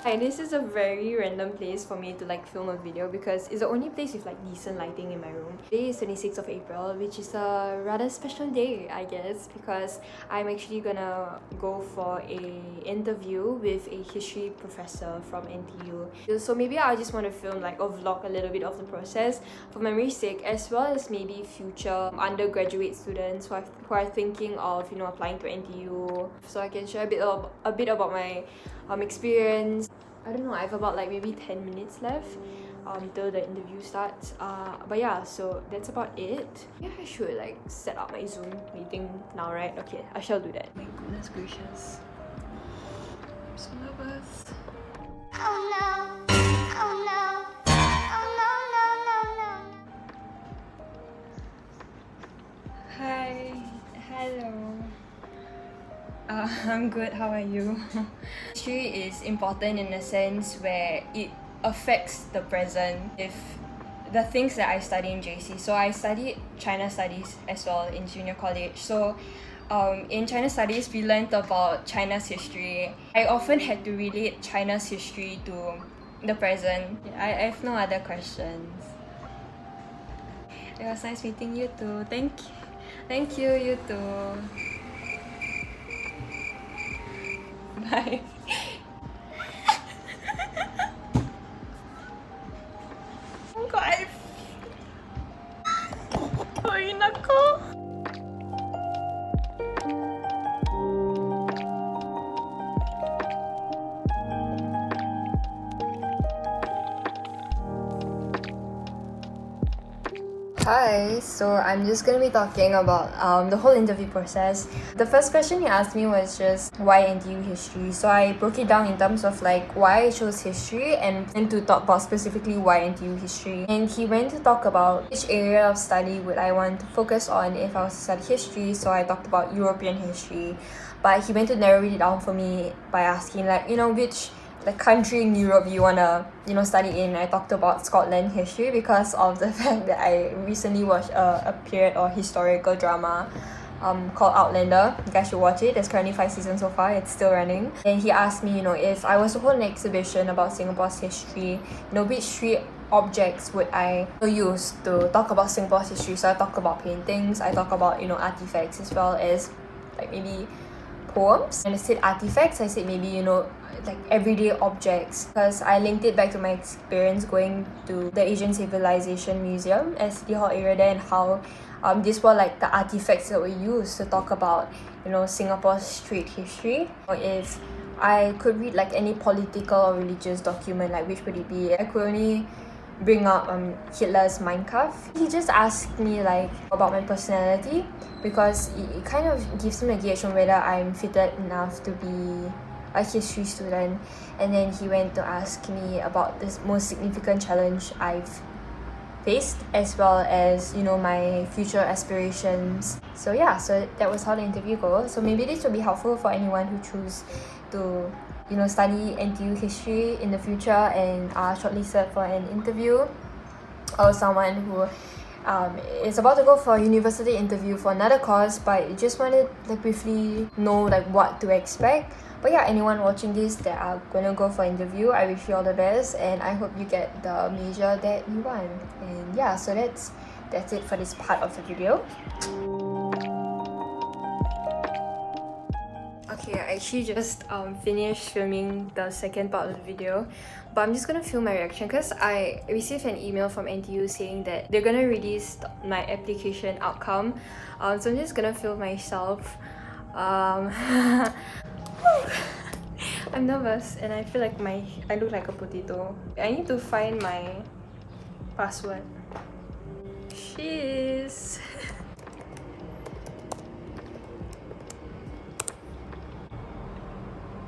Hi, this is a very random place for me to film a video because it's the only place with decent lighting in my room. Today is 26th of April, which is a rather special day, I guess, because I'm actually gonna go for a interview with a history professor from NTU. So maybe I just want to film or vlog a little bit of the process for memory's sake, as well as maybe future undergraduate students who are thinking of applying to NTU, so I can share a bit about my experience. I don't know, I have about maybe 10 minutes left till the interview starts. But yeah, so that's about it. Yeah, I should set up my Zoom meeting now, right? Okay, I shall do that. My goodness gracious, I'm so nervous. Oh no, oh no, oh no, no, no, no. Hi, hello. I'm good, how are you? History is important in a sense where it affects the present. If the things that I study in JC, so I studied China Studies as well in junior college. So in China Studies, we learned about China's history. I often had to relate China's history to the present. I have no other questions. It was nice meeting you too. Thank you, you too. Bye. Oh God. Ay, nako. Hi, so I'm just gonna be talking about the whole interview process. The first question he asked me was just why NTU history. So I broke it down in terms of why I chose history and to talk about specifically why NTU history. And he went to talk about which area of study would I want to focus on if I was to study history. So I talked about European history, but he went to narrow it down for me by asking which country in Europe you wanna study in. I talked about Scotland history because of the fact that I recently watched a period or historical drama called Outlander. You guys should watch it. There's currently 5 seasons so far. It's still running. And he asked me, if I was to hold an exhibition about Singapore's history, which 3 objects would I use to talk about Singapore's history. So I talk about paintings, I talk about artifacts, as well as maybe poems. And I said artifacts, I said maybe everyday objects, because I linked it back to my experience going to the Asian Civilization Museum at City Hall area there, and how these were the artifacts that were used to talk about Singapore's street history. Or if I could read any political or religious document, which would it be? I could only bring up Hitler's Mein Kampf. He just asked me about my personality, because it kind of gives him a gauge on whether I'm fitted enough to be a history student. And then he went to ask me about this most significant challenge I've faced, as well as my future aspirations. So yeah, so that was how the interview goes. So maybe this will be helpful for anyone who choose to study NTU history in the future and are shortlisted for an interview, or someone who is about to go for a university interview for another course but just wanted to briefly know what to expect. But yeah, anyone watching this that are gonna go for interview, I wish you all the best, and I hope you get the major that you want. And yeah, so that's it for this part of the video. Okay, I actually just finished filming the second part of the video, but I'm just gonna film my reaction because I received an email from NTU saying that they're gonna release my application outcome. So I'm just gonna film myself. I'm nervous and I feel I look like a potato. I need to find my password. Jeez.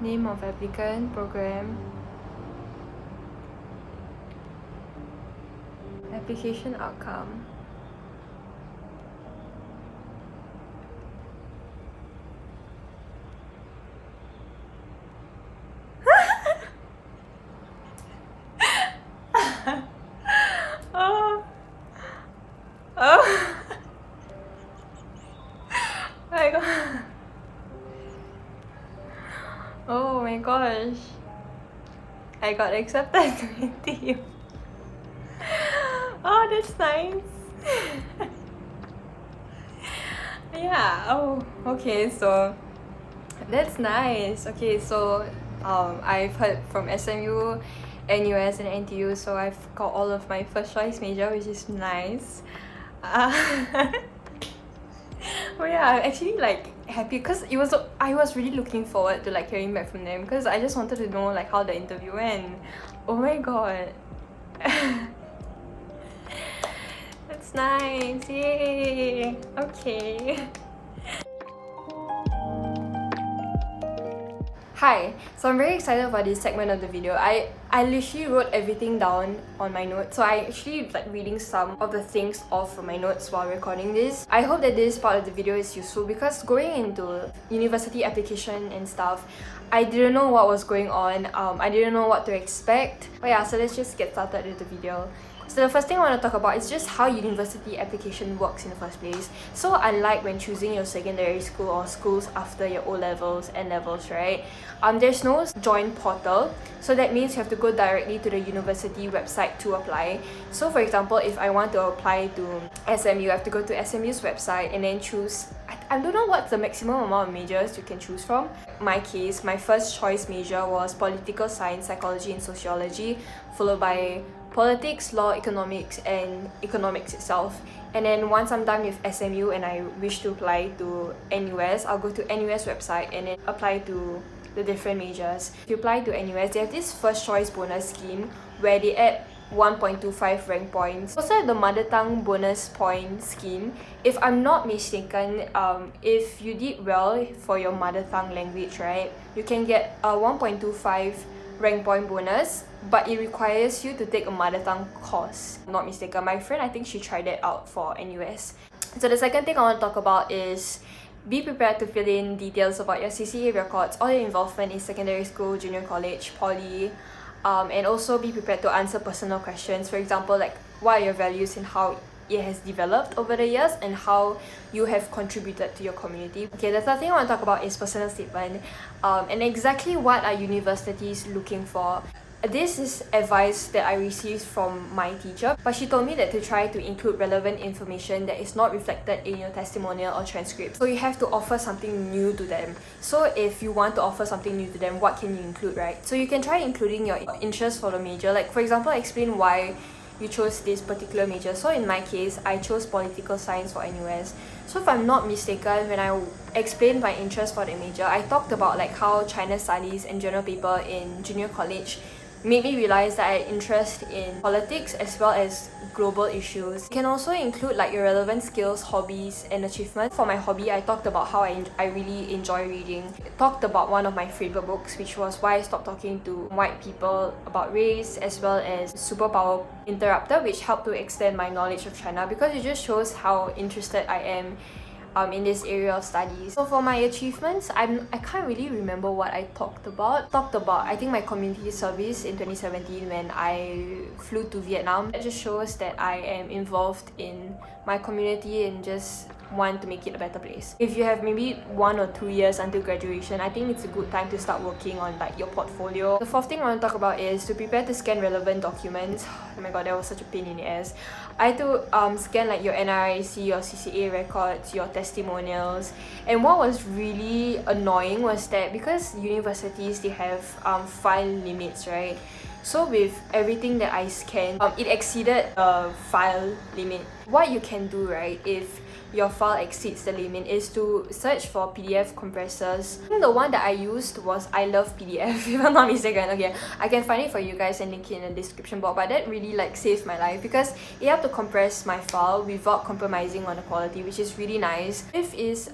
Name of applicant, program, application outcome. Oh my God. Oh my gosh. I got accepted to NTU. Oh, that's nice. Yeah, oh, okay, so that's nice. Okay, so I've heard from SMU, NUS, and NTU, so I've got all of my first choice major, which is nice. Oh yeah, I'm actually like happy because I was really looking forward to like hearing back from them because I just wanted to know like how the interview went. Oh my god. That's nice. Yay. Okay. Hi, so I'm very excited about this segment of the video. I literally wrote everything down on my notes, so I actually like reading some of the things off from my notes while recording this. I hope that this part of the video is useful because going into university application and stuff, I didn't know what was going on. I didn't know what to expect. But yeah, so let's just get started with the video. So the first thing I want to talk about is just how university application works in the first place. So unlike when choosing your secondary school or schools after your O-levels, N-levels, right? There's no joint portal. So that means you have to go directly to the university website to apply. So for example, if I want to apply to SMU, I have to go to SMU's website and then choose, I don't know what's the maximum amount of majors you can choose from. My case, my first choice major was political science, psychology, and sociology, followed by politics, law, economics, and economics itself. And then once I'm done with SMU and I wish to apply to NUS, I'll go to NUS website and then apply to the different majors. If you apply to NUS, they have this first choice bonus scheme where they add 1.25 rank points. Also the mother tongue bonus point scheme. If I'm not mistaken, if you did well for your mother tongue language, right, you can get a 1.25 rank point bonus, but it requires you to take a mother tongue course. I'm not mistaken, my friend, I think she tried that out for NUS. So the second thing I want to talk about is be prepared to fill in details about your CCA records, all your involvement in secondary school, junior college, poly, and also be prepared to answer personal questions. For example, like what are your values and how it has developed over the years and how you have contributed to your community. Okay, the third thing I want to talk about is personal statement, and exactly what are universities looking for. This is advice that I received from my teacher, but she told me that to try to include relevant information that is not reflected in your testimonial or transcript. So you have to offer something new to them. So if you want to offer something new to them, what can you include, right? So you can try including your interest for the major. Like for example, explain why you chose this particular major. So in my case, I chose political science for NUS. So if I'm not mistaken, when I explained my interest for the major, I talked about like how China studies and general paper in junior college made me realize that I had interest in politics as well as global issues. You can also include like your relevant skills, hobbies, and achievements. For my hobby, I talked about how I really enjoy reading. I talked about one of my favorite books, which was Why I Stopped Talking to White People About Race, as well as Superpower Interrupter, which helped to extend my knowledge of China because it just shows how interested I am in this area of studies. So for my achievements, I can't really remember what I talked about. I think my community service in 2017 when I flew to Vietnam. That just shows that I am involved in my community and just want to make it a better place. If you have maybe 1 or 2 years until graduation, I think it's a good time to start working on like your portfolio. The fourth thing I want to talk about is to prepare to scan relevant documents. Oh my god, that was such a pain in the ass. I had to scan like your NRIC, your CCA records, your testimonials. And what was really annoying was that because universities, they have file limits, right? So with everything that I scanned, it exceeded a file limit. What you can do, right, if your file exceeds the limit is to search for PDF compressors. I think the one that I used was I Love PDF, if I'm not mistaken. Okay, I can find it for you guys and link it in the description box, but that really like saved my life because it helped to compress my file without compromising on the quality, which is really nice. Fifth is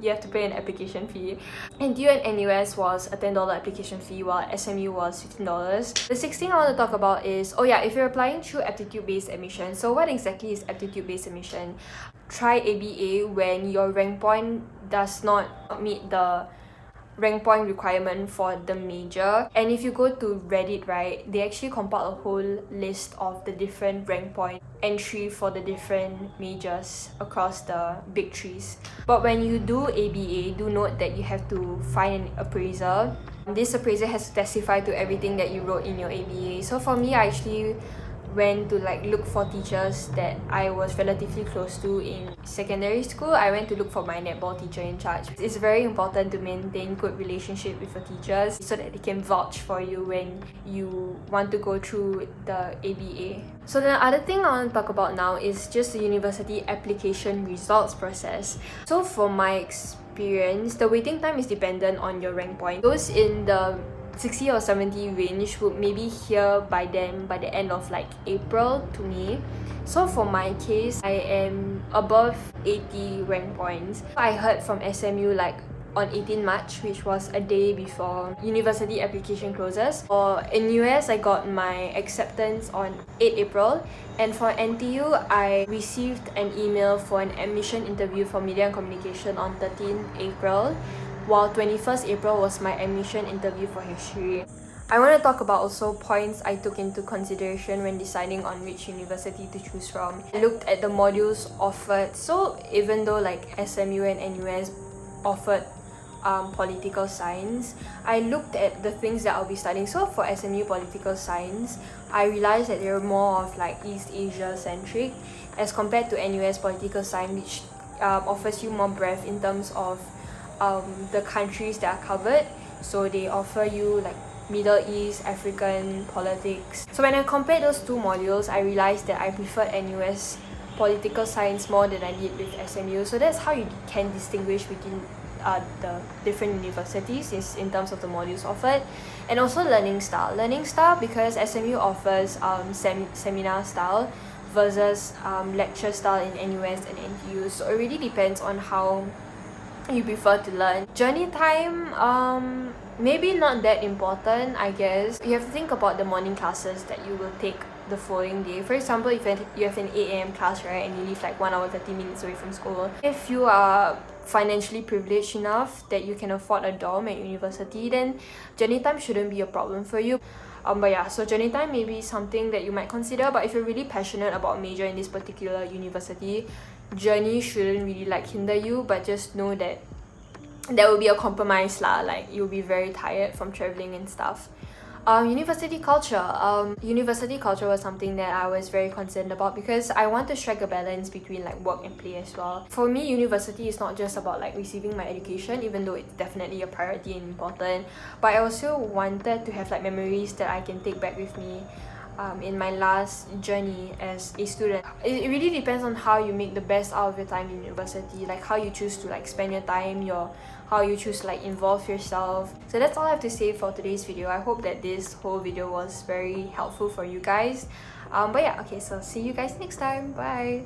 you have to pay an application fee. NTU and NUS was a $10 application fee while SMU was $15. The sixth thing I want to talk about is, oh yeah, if you're applying through aptitude-based admission. So what exactly is aptitude-based admission? Try ABA when your rank point does not meet the rank point requirement for the major. And if you go to Reddit, right, they actually compile a whole list of the different rank point entry for the different majors across the big trees. But when you do ABA, do note that you have to find an appraiser this appraiser has to testify to everything that you wrote in your ABA. So for me, I actually went to like look for teachers that I was relatively close to in secondary school. I went to look for my netball teacher in charge. It's very important to maintain good relationship with your teachers so that they can vouch for you when you want to go through the ABA. So the other thing I want to talk about now is just the university application results process. So for my experience, the waiting time is dependent on your rank point. Those in the 60 or 70 range would maybe hear by them by the end of like April to May. So for my case, I am above 80 rank points. I heard from SMU like on 18 March, which was a day before university application closes. Or in US, I got my acceptance on 8 April. And for NTU, I received an email for an admission interview for media and communication on 13 April. While 21st April was my admission interview for history. I want to talk about also points I took into consideration when deciding on which university to choose from. I looked at the modules offered. So even though like SMU and NUS offered political science, I looked at the things that I'll be studying. So for SMU political science, I realized that they're more of like East Asia centric as compared to NUS political science, which offers you more breadth in terms of the countries that are covered. So they offer you like Middle East, African politics. So when I compared those two modules, I realized that I preferred NUS political science more than I did with SMU. So that's how you can distinguish between the different universities is in terms of the modules offered. And also learning style because SMU offers seminar style versus lecture style in NUS and NTU. So it really depends on how you prefer to learn. Journey time, maybe not that important, I guess. You have to think about the morning classes that you will take the following day. For example, if you have an 8 a.m. class, right, and you live like 1 hour 30 minutes away from school, if you are financially privileged enough that you can afford a dorm at university, then journey time shouldn't be a problem for you. But yeah, so journey time may be something that you might consider, but if you're really passionate about major in this particular university, journey shouldn't really like hinder you, but just know that there will be a compromise lah, like you'll be very tired from traveling and stuff. University culture was something that I was very concerned about because I want to strike a balance between like work and play as well. For me, university is not just about like receiving my education, even though it's definitely a priority and important, but I also wanted to have like memories that I can take back with me in my last journey as a student. It really depends on how you make the best out of your time in university, like how you choose to like spend your time, how you choose to like involve yourself. So that's all I have to say for today's video. I hope that this whole video was very helpful for you guys. But yeah, okay, so see you guys next time. Bye.